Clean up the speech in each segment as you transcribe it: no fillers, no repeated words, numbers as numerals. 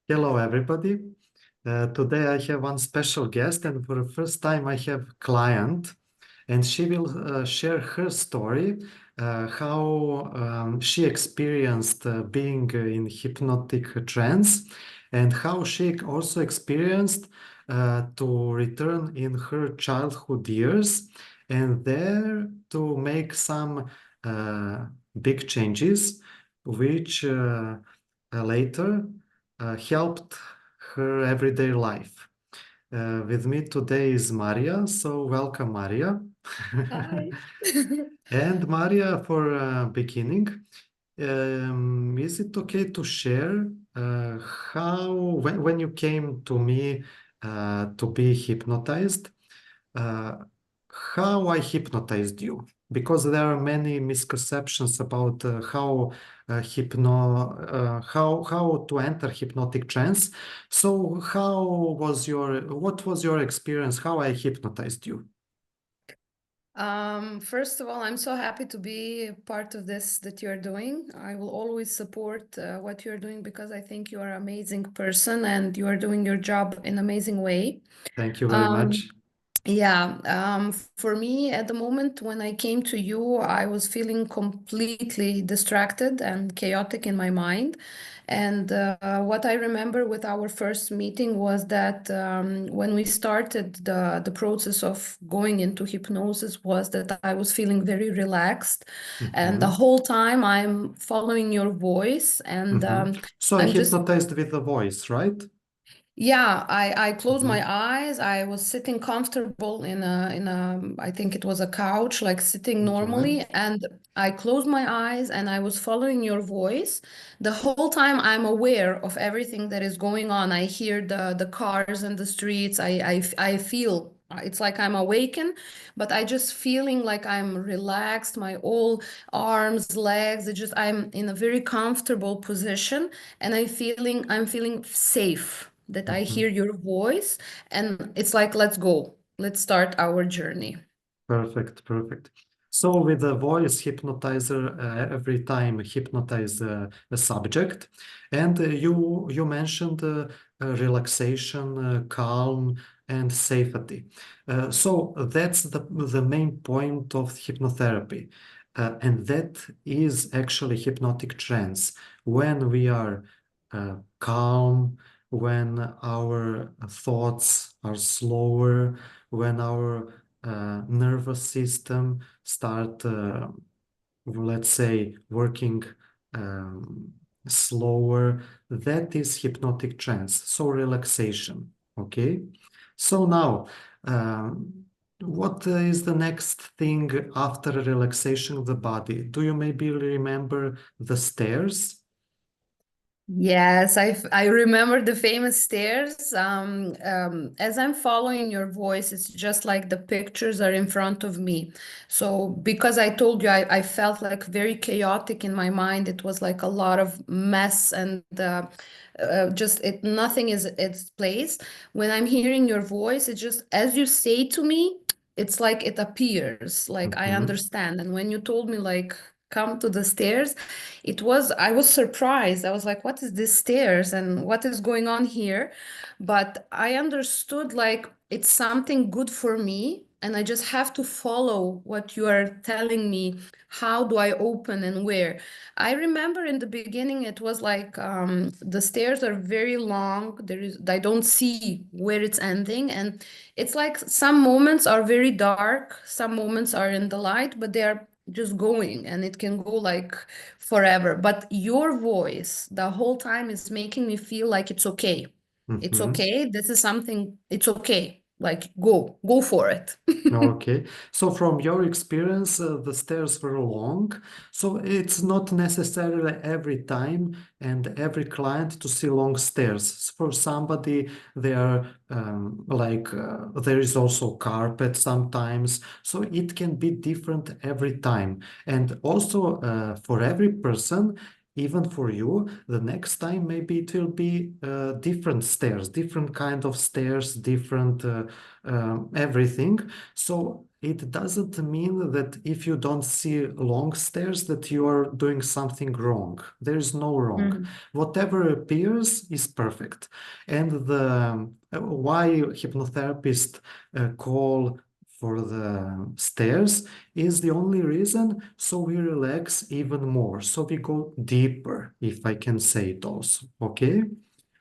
Hello, everybody. Today I have one special guest, and for the first time I have a client, and she will share her story, how she experienced being in hypnotic trance, and how she also experienced to return in her childhood years, and there to make some uh, big changes, which later helped her everyday life. With me today is Maria, so welcome, Maria. Hi. And Maria, for beginning, is it okay to share how, when you came to me to be hypnotized, uh, how I hypnotized you? Because there are many misconceptions about how to enter hypnotic trance. So, what was your experience? How I hypnotized you? First of all, I'm so happy to be part of this that you're doing. I will always support what you're doing because I think you are an amazing person and you are doing your job in an amazing way. Thank you very Um, much. Yeah, for me at the moment when I came to you, I was feeling completely distracted and chaotic in my mind. And what I remember with our first meeting was that when we started the process of going into hypnosis was that I was feeling very relaxed, and the Mhm, whole time I'm following your voice, and mhm. So I I'm just hypnotized with the voice, right? yeah, I closed my Mhm, eyes. I was sitting comfortable in a I think it was a couch, like sitting yeah. normally, and I closed my eyes and I was following your voice. The whole time I'm aware of everything that is going on. I hear the cars and the streets. I feel it's like I'm awakened, but I just feeling like I'm relaxed, my all arms, legs, it just I'm in a very comfortable position and I'm feeling safe that I hear Mhm. your voice and it's like let's go. Let's start our journey. Perfect, perfect. So with the voice hypnotizer, every time hypnotize a subject, and you mentioned relaxation, calm, and safety. So that's the main point of hypnotherapy, and that is actually hypnotic trance when we are calm, when our thoughts are slower, when our nervous system start, let's say, working um, slower. That is hypnotic trance. So relaxation. Okay. So now, what is the next thing after relaxation of the body? Do you maybe remember the stairs? Yes, I remember the famous stairs. As I'm following your voice, it's just like the pictures are in front of me. So because I told you I felt like very chaotic in my mind, it was like a lot of mess and just it nothing is its place. When I'm hearing your voice, it's just as you say to me, it's like it appears, like I Mhm, understand. And when you told me like come to the stairs, I was surprised. I was like, what is this stairs and what is going on here? But I understood like it's something good for me. And I just have to follow what you are telling me. How do I open and where? I remember in the beginning, it was like the stairs are very long. I don't see where it's ending. And it's like some moments are very dark, some moments are in the light, but they are just going and it can go like forever. But your voice the whole time is making me feel like it's okay. It's mhm. okay. This is something, it's okay. Like go for it. Okay, so from your experience, the stairs were long, so it's not necessarily every time and every client to see long stairs. For somebody, they are there is also carpet sometimes, so it can be different every time. And also for every person, even for you, the next time maybe it will be different stairs, different kind of stairs, different everything. So it doesn't mean that if you don't see long stairs that you are doing something wrong. There is no wrong. Mm. Whatever appears is perfect. And the why hypnotherapists call for the stairs is the only reason so we relax even more. So we go deeper, if I can say it also. Okay?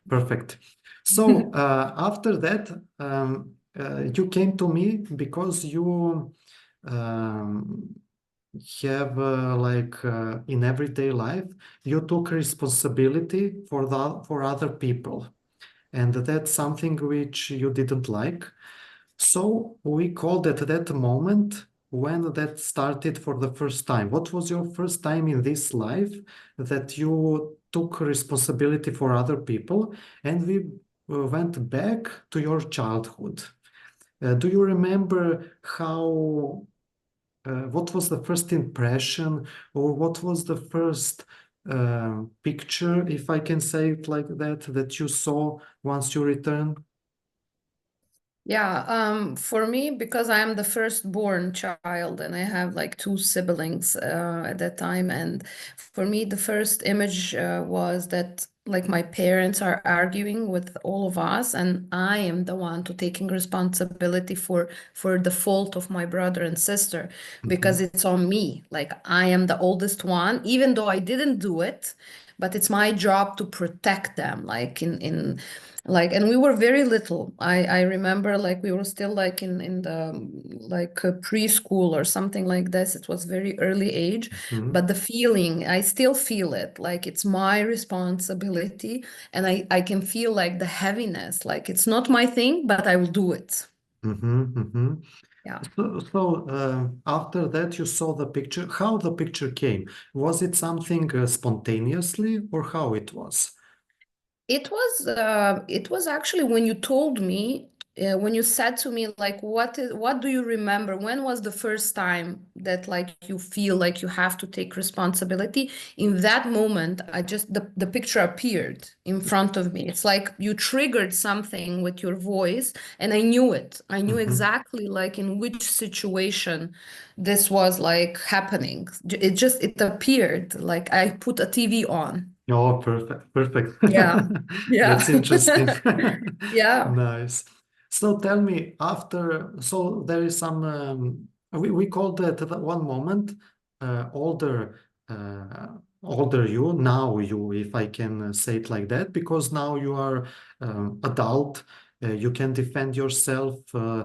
Perfect. So after that, you came to me because you um, have like in everyday life, you took responsibility for for other people, and that's something which you didn't like. So we called at that moment when that started for the first time. What was your first time in this life that you took responsibility for other people? And we went back to your childhood. Do you remember what was the first impression, or what was the first picture, if I can say it like that, that you saw once you returned? Yeah, for me, because I am the firstborn child and I have like two siblings at that time, and for me, the first image was that like my parents are arguing with all of us, and I am the one to taking responsibility for the fault of my brother and sister because Mhm, it's on me. Like I am the oldest one, even though I didn't do it, but it's my job to protect them, like in like, and we were very little. I remember like we were still like in the like preschool or something like this. It was very early age, mhm. but the feeling, I still feel it. Like it's my responsibility, and I can feel like the heaviness. Like it's not my thing, but I will do it. Mhm, mhm. Yeah. So, after that, you saw the picture. How the picture came? Was it something spontaneously, or how it was? It was actually when you told me, when you said to me like what do you remember? When was the first time that like you feel like you have to take responsibility? In that moment, I just the picture appeared in front of me. It's like you triggered something with your voice, and I knew it. I knew Mhm. exactly like in which situation this was like happening. It appeared like I put a TV on. Oh, perfect, perfect. Yeah. That's Yeah. interesting. Yeah. Nice. So tell me, so there is some, we call that at one moment, older, older you, now you, if I can say it like that, because now you are adult, you can defend yourself, uh,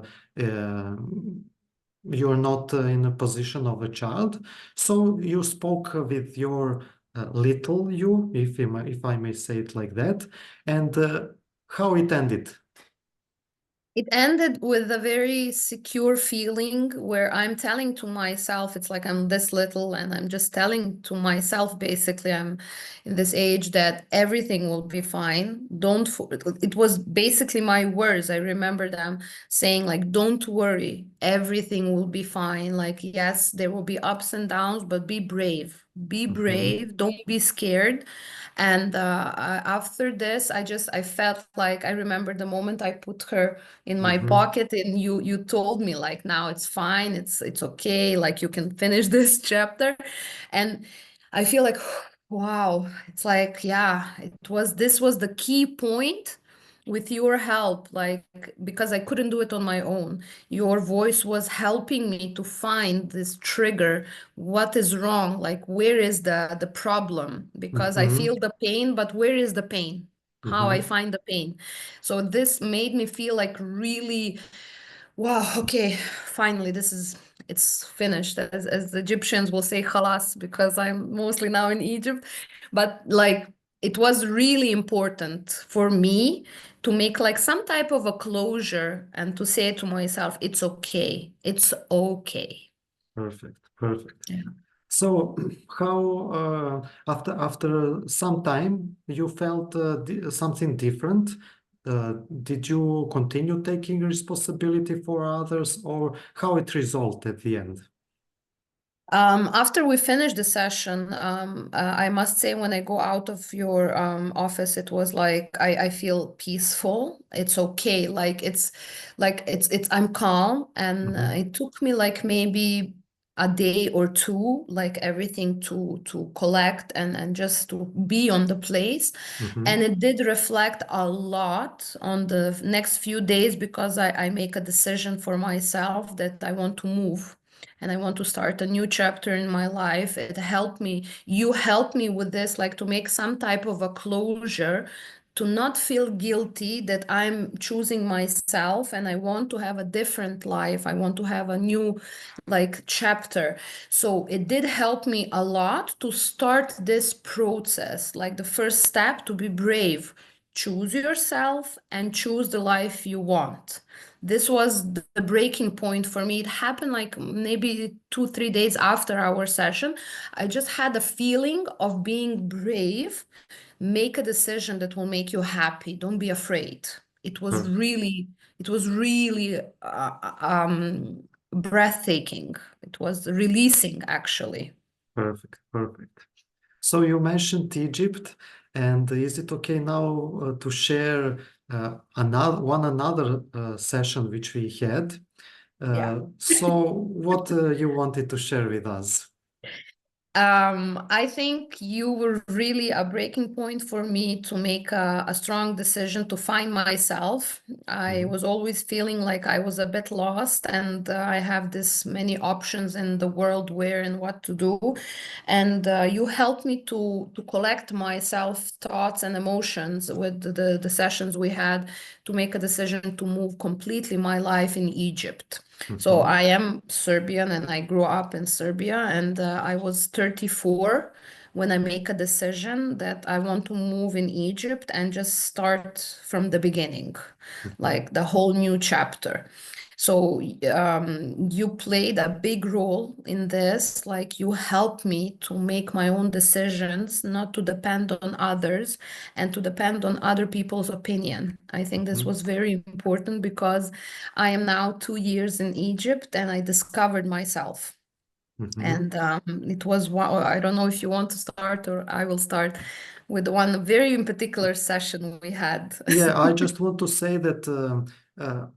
you're not in a position of a child. So you spoke with your little you, if I may say it like that, and how it ended. It ended with a very secure feeling where I'm telling to myself, it's like I'm this little and I'm just telling to myself, basically, I'm in this age that everything will be fine. It was basically my words. I remember them saying, like, don't worry, everything will be fine. Like, yes, there will be ups and downs, but be brave. Be Mhm, brave. Don't be scared. And after this, I felt like I remember the moment I put her in my mhm, pocket, and you told me like now it's fine, it's okay, like you can finish this chapter. And I feel like wow, it's like yeah, this was the key point with your help, like because I couldn't do it on my own. Your voice was helping me to find this trigger. What is wrong? Like where is the problem? Because I feel mhm, the pain, but where is the pain? How I mhm. find the pain. So this made me feel like really, wow, okay, finally it's finished. As the Egyptians will say, khalas, because I'm mostly now in Egypt. But like it was really important for me to make like some type of a closure and to say to myself, it's okay. It's okay. Perfect, perfect. Yeah. So, how after some time you felt something different? Did you continue taking responsibility for others, or how it resolved at the end? After we finished the session, I must say when I go out of your office, it was like I feel peaceful. It's okay. It's I'm calm, and Mhm, it took me like maybe a day or two, like everything to collect and just to be on the place. And mhm, it did reflect a lot on the next few days because I make a decision for myself that I want to move and I want to start a new chapter in my life. It helped me. You helped me with this, like to make some type of a closure, to not feel guilty that I'm choosing myself and I want to have a different life. I want to have a new like chapter. So it did help me a lot to start this process. Like the first step to be brave. Choose yourself and choose the life you want. This was the breaking point for me. It happened like maybe 2, 3 days after our session. I just had a feeling of being brave. Make a decision that will make you happy. Don't be afraid. It was per- really, it was really breathtaking. It was releasing, actually. perfect, perfect. So you mentioned Egypt, and is it okay now to share another session which we had? Yeah. So what you wanted to share with us? I think you were really a breaking point for me to make a strong decision to find myself. I Mhm, was always feeling like I was a bit lost, and I have this many options in the world where and what to do. And you helped me to collect my self thoughts and emotions with the sessions we had to make a decision to move completely my life in Egypt. So mhm, I am Serbian and I grew up in Serbia, and I was 34 when I make a decision that I want to move in Egypt and just start from the beginning, mhm, like the whole new chapter. So you played a big role in this. Like you helped me to make my own decisions, not to depend on others and to depend on other people's opinion. I think this mhm, was very important because I am now 2 years in Egypt and I discovered myself. mhm. And it was wow. I don't know if you want to start or I will start with one very in particular session we had. Yeah, I just want to say that,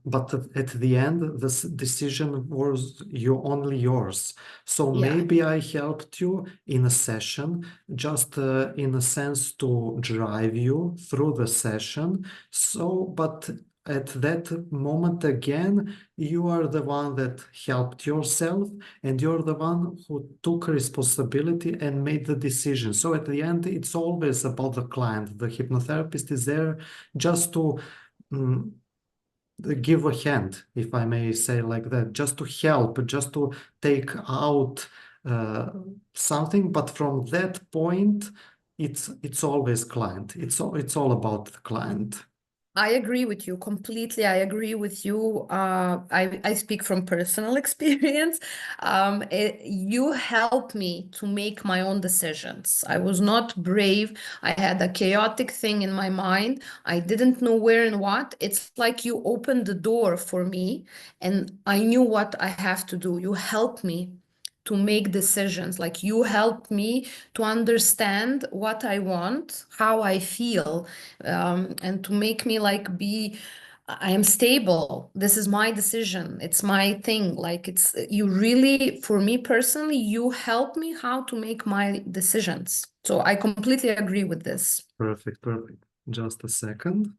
but at the end, this decision was only yours. So Yeah. maybe I helped you in a session, just in a sense to drive you through the session. So, but at that moment again, you are the one that helped yourself, and you're the one who took responsibility and made the decision. So at the end, it's always about the client. The hypnotherapist is there just to mm, give a hand, if I may say like that, just to help, just to take out uh, something. But from that point, it's always client. It's all about the client. I agree with you completely. I agree with you. I speak from personal experience. You helped me to make my own decisions. I was not brave. I had a chaotic thing in my mind. I didn't know where and what. It's like you opened the door for me, and I knew what I have to do. You helped me to make decisions. Like you helped me to understand what I want, how I feel, and to make me like be I am stable. This is my decision. It's my thing. Like it's you really, for me personally, you help me how to make my decisions. So I completely agree with this. Perfect, perfect. Just a second.